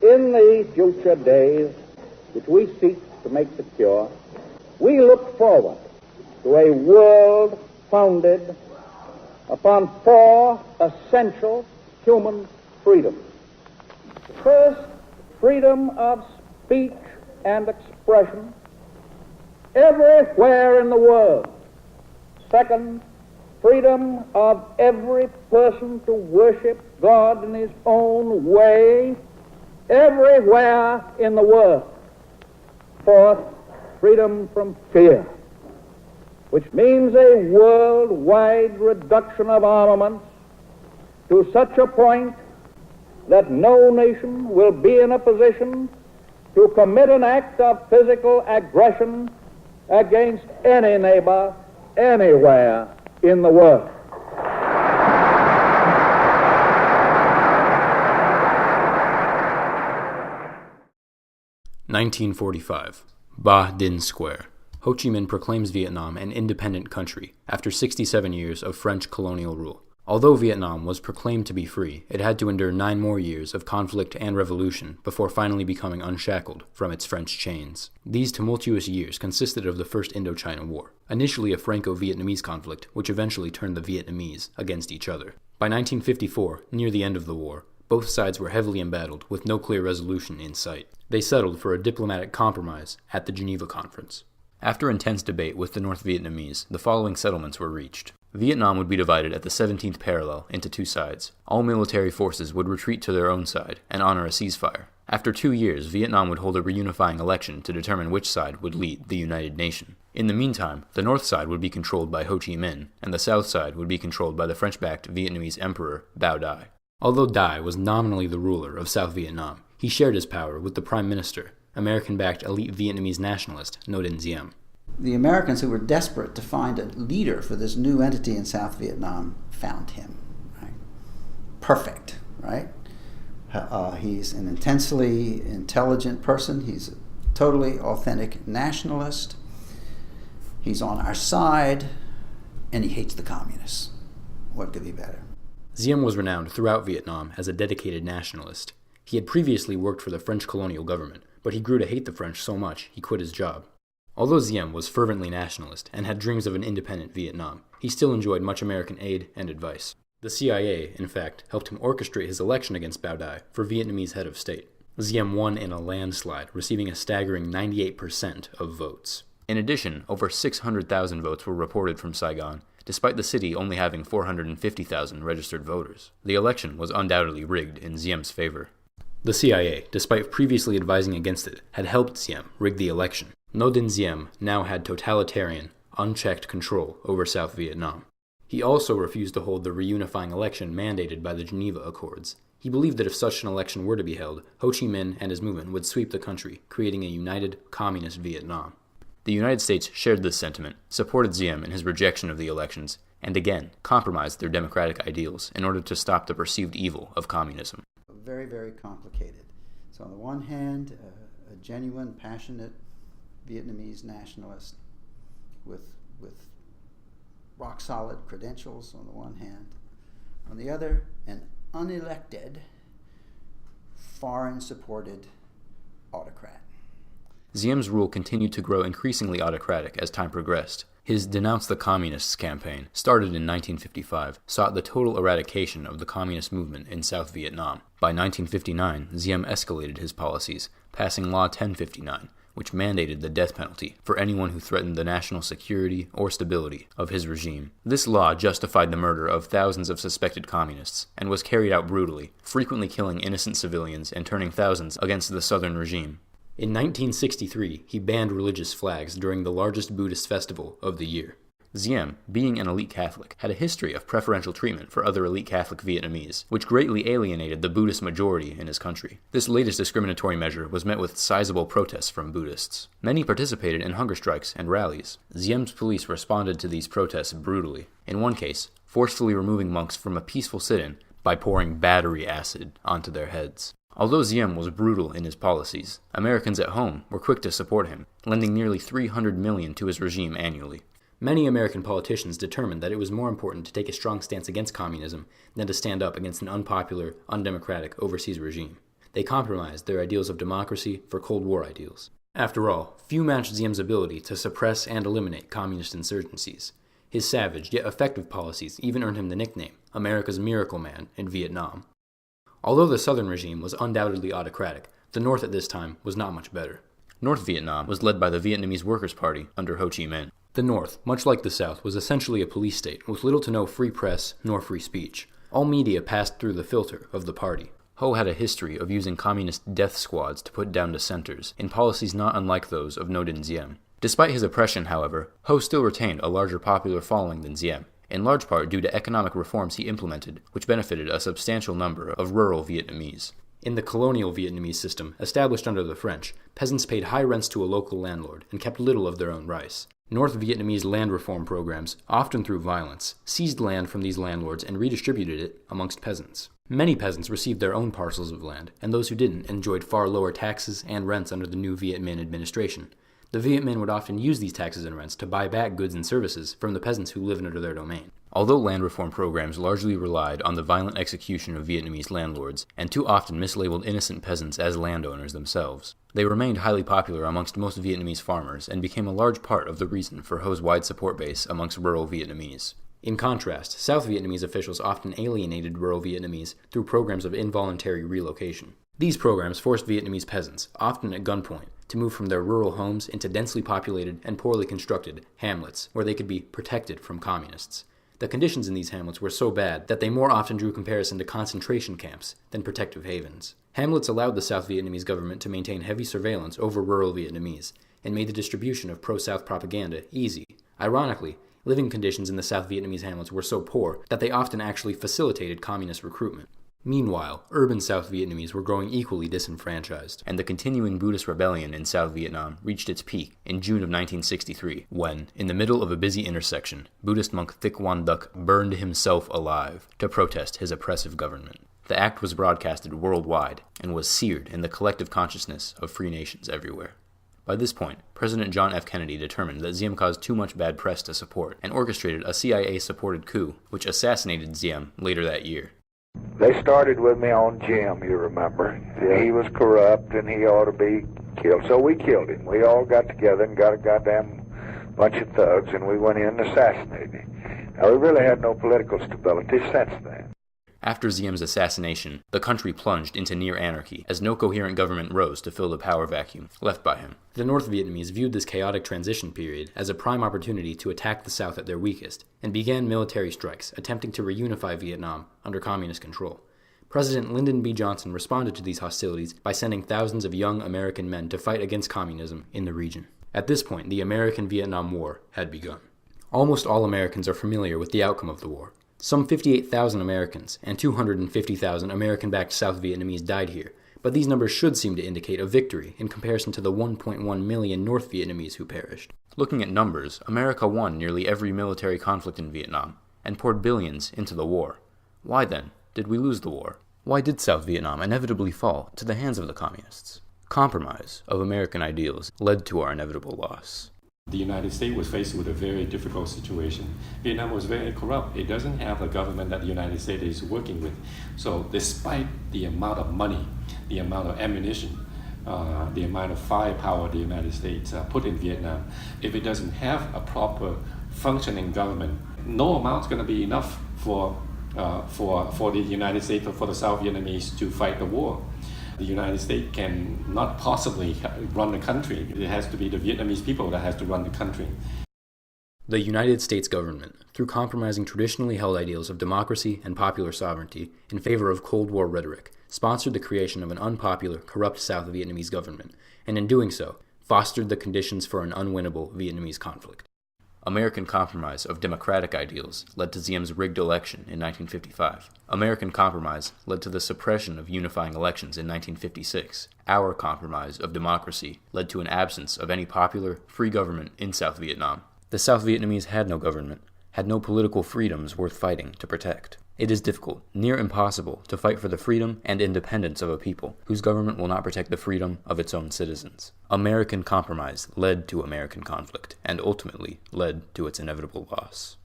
In the future days, which we seek to make secure, we look forward to a world founded upon four essential human freedoms. First, freedom of speech and expression everywhere in the world. Second, freedom of every person to worship God in his own way everywhere in the world. Fourth, freedom from fear, which means a worldwide reduction of armaments to such a point that no nation will be in a position to commit an act of physical aggression against any neighbor anywhere in the world. (1945) Ba Dinh Square. Ho Chi Minh proclaims Vietnam an independent country after 67 years of French colonial rule. Although Vietnam was proclaimed to be free, it had to endure 9 more years of conflict and revolution before finally becoming unshackled from its French chains. These tumultuous years consisted of the First Indochina War, initially a Franco-Vietnamese conflict which eventually turned the Vietnamese against each other. By 1954, near the end of the war, both sides were heavily embattled with no clear resolution in sight. They settled for a diplomatic compromise at the Geneva Conference. After intense debate with the North Vietnamese, the following settlements were reached. Vietnam would be divided at the 17th parallel into 2 sides. All military forces would retreat to their own side and honor a ceasefire. After 2 years, Vietnam would hold a reunifying election to determine which side would lead the United Nation. In the meantime, the north side would be controlled by Ho Chi Minh, and the south side would be controlled by the French-backed Vietnamese Emperor Bao Dai. Although Dai was nominally the ruler of South Vietnam, he shared his power with the Prime Minister, American-backed elite Vietnamese nationalist Ngo Dinh Diem. The Americans, who were desperate to find a leader for this new entity in South Vietnam, found him. Right? Perfect, right? He's an intensely intelligent person. He's a totally authentic nationalist. He's on our side, and he hates the communists. What could be better? Diem was renowned throughout Vietnam as a dedicated nationalist. He had previously worked for the French colonial government, but he grew to hate the French so much he quit his job. Although Diem was fervently nationalist and had dreams of an independent Vietnam, he still enjoyed much American aid and advice. The CIA, in fact, helped him orchestrate his election against Bao Dai for Vietnamese head of state. Diem won in a landslide, receiving a staggering 98% of votes. In addition, over 600,000 votes were reported from Saigon, despite the city only having 450,000 registered voters. The election was undoubtedly rigged in Diem's favor. The CIA, despite previously advising against it, had helped Diem rig the election. Ngo Dinh Diem now had totalitarian, unchecked control over South Vietnam. He also refused to hold the reunifying election mandated by the Geneva Accords. He believed that if such an election were to be held, Ho Chi Minh and his movement would sweep the country, creating a united, communist Vietnam. The United States shared this sentiment, supported Diem in his rejection of the elections, and again compromised their democratic ideals in order to stop the perceived evil of communism. Very, very complicated. So on the one hand, a genuine, passionate Vietnamese nationalist with rock-solid credentials on the one hand. On the other, an unelected, foreign-supported autocrat. Diem's rule continued to grow increasingly autocratic as time progressed. His Denounce the Communists campaign, started in 1955, sought the total eradication of the communist movement in South Vietnam. By 1959, Diem escalated his policies, passing Law 1059, which mandated the death penalty for anyone who threatened the national security or stability of his regime. This law justified the murder of thousands of suspected communists and was carried out brutally, frequently killing innocent civilians and turning thousands against the southern regime. In 1963, he banned religious flags during the largest Buddhist festival of the year. Diem, being an elite Catholic, had a history of preferential treatment for other elite Catholic Vietnamese, which greatly alienated the Buddhist majority in his country. This latest discriminatory measure was met with sizable protests from Buddhists. Many participated in hunger strikes and rallies. Diem's police responded to these protests brutally, in one case, forcefully removing monks from a peaceful sit-in by pouring battery acid onto their heads. Although Diem was brutal in his policies, Americans at home were quick to support him, lending nearly $300 million to his regime annually. Many American politicians determined that it was more important to take a strong stance against communism than to stand up against an unpopular, undemocratic overseas regime. They compromised their ideals of democracy for Cold War ideals. After all, few matched Diem's ability to suppress and eliminate communist insurgencies. His savage yet effective policies even earned him the nickname America's Miracle Man in Vietnam. Although the southern regime was undoubtedly autocratic, the north at this time was not much better. North Vietnam was led by the Vietnamese Workers' Party under Ho Chi Minh. The north, much like the south, was essentially a police state with little to no free press nor free speech. All media passed through the filter of the party. Ho had a history of using communist death squads to put down dissenters, in policies not unlike those of Ngo Dinh Diem. Despite his oppression, however, Ho still retained a larger popular following than Diem, in large part due to economic reforms he implemented, which benefited a substantial number of rural Vietnamese. In the colonial Vietnamese system, established under the French, peasants paid high rents to a local landlord and kept little of their own rice. North Vietnamese land reform programs, often through violence, seized land from these landlords and redistributed it amongst peasants. Many peasants received their own parcels of land, and those who didn't enjoyed far lower taxes and rents under the new Viet Minh administration. The Viet Minh would often use these taxes and rents to buy back goods and services from the peasants who lived under their domain. Although land reform programs largely relied on the violent execution of Vietnamese landlords, and too often mislabeled innocent peasants as landowners themselves, they remained highly popular amongst most Vietnamese farmers and became a large part of the reason for Ho's wide support base amongst rural Vietnamese. In contrast, South Vietnamese officials often alienated rural Vietnamese through programs of involuntary relocation. These programs forced Vietnamese peasants, often at gunpoint, to move from their rural homes into densely populated and poorly constructed hamlets where they could be protected from communists. The conditions in these hamlets were so bad that they more often drew comparison to concentration camps than protective havens. Hamlets allowed the South Vietnamese government to maintain heavy surveillance over rural Vietnamese and made the distribution of pro-South propaganda easy. Ironically, living conditions in the South Vietnamese hamlets were so poor that they often actually facilitated communist recruitment. Meanwhile, urban South Vietnamese were growing equally disenfranchised, and the continuing Buddhist rebellion in South Vietnam reached its peak in June of 1963, when, in the middle of a busy intersection, Buddhist monk Thich Van Duc burned himself alive to protest his oppressive government. The act was broadcasted worldwide and was seared in the collective consciousness of free nations everywhere. By this point, President John F. Kennedy determined that Diem caused too much bad press to support and orchestrated a CIA-supported coup, which assassinated Diem later that year. They started with me on Jim, you remember. He was corrupt and he ought to be killed. So we killed him. We all got together and got a goddamn bunch of thugs and we went in and assassinated him. Now, we really had no political stability since then. After Diem's assassination, the country plunged into near anarchy as no coherent government rose to fill the power vacuum left by him. The North Vietnamese viewed this chaotic transition period as a prime opportunity to attack the South at their weakest, and began military strikes attempting to reunify Vietnam under communist control. President Lyndon B. Johnson responded to these hostilities by sending thousands of young American men to fight against communism in the region. At this point, the American-Vietnam War had begun. Almost all Americans are familiar with the outcome of the war. Some 58,000 Americans and 250,000 American-backed South Vietnamese died here, but these numbers should seem to indicate a victory in comparison to the 1.1 million North Vietnamese who perished. Looking at numbers, America won nearly every military conflict in Vietnam, and poured billions into the war. Why then did we lose the war? Why did South Vietnam inevitably fall to the hands of the communists? Compromise of American ideals led to our inevitable loss. The United States was faced with a very difficult situation. Vietnam was very corrupt. It doesn't have a government that the United States is working with. So despite the amount of money, the amount of ammunition, the amount of firepower the United States put in Vietnam, if it doesn't have a proper functioning government, no amount is going to be enough for the United States or for the South Vietnamese to fight the war. The United States can not possibly run the country. It has to be the Vietnamese people that has to run the country. The United States government, through compromising traditionally held ideals of democracy and popular sovereignty in favor of Cold War rhetoric, sponsored the creation of an unpopular, corrupt South Vietnamese government, and in doing so, fostered the conditions for an unwinnable Vietnamese conflict. American compromise of democratic ideals led to Diem's rigged election in 1955. American compromise led to the suppression of unifying elections in 1956. Our compromise of democracy led to an absence of any popular, free government in South Vietnam. The South Vietnamese had no government, had no political freedoms worth fighting to protect. It is difficult, near impossible, to fight for the freedom and independence of a people whose government will not protect the freedom of its own citizens. American compromise led to American conflict, and ultimately led to its inevitable loss.